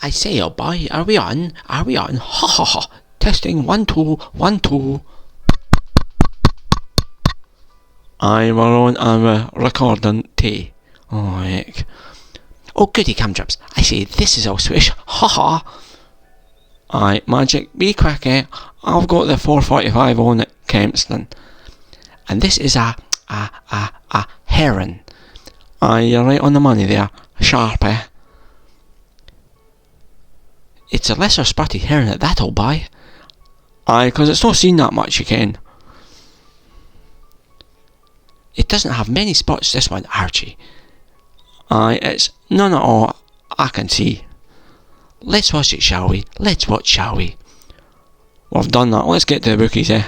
I say, old boy, are we on? Are we on? Ha ha ha. Testing, 1 2 1 2. Aye, we're on and we're recording tea. Oh heck. Oh goody gumdrops, I say this is all swish. Ha ha. Aye, magic, be quick, eh? I've got the 445 on at Kempston. And this is a heron. Aye, you're right on the money there. Sharp, eh? It's a lesser spotted heron at that, old boy. Aye, 'cause it's not seen that much, you can. It doesn't have many spots, this one, Archie. Aye, it's none at all I can see. Let's watch it, shall we? Let's watch, shall we? We've done that, let's get to the bookies, eh?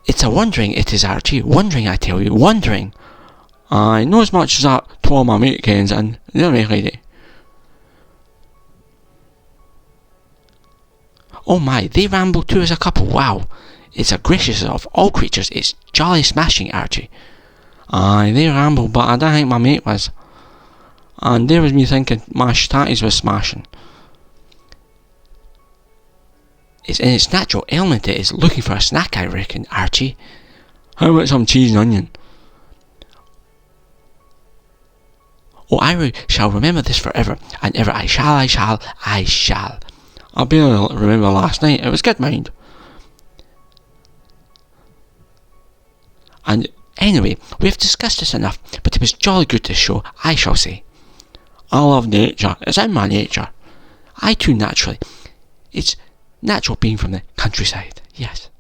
It's a wondering, it is, Archie. Wondering, I tell you, wondering. Aye, not as much as that twa my mate kens, and they're really. Oh my, they ramble too as a couple, wow. It's a gracious of all creatures, it's jolly smashing, Archie. Aye, they ramble, but I don't think my mate was. And there was me thinking my tatties was smashing. It's in its natural element, it is looking for a snack, I reckon, Archie. How about some cheese and onion? Oh, I shall remember this forever, and ever I shall. I barely remember last night, it was good mind. And anyway, we've discussed this enough, but it was jolly good to show, I shall say. I love nature, it's in my nature. I too naturally. It's natural being from the countryside, yes.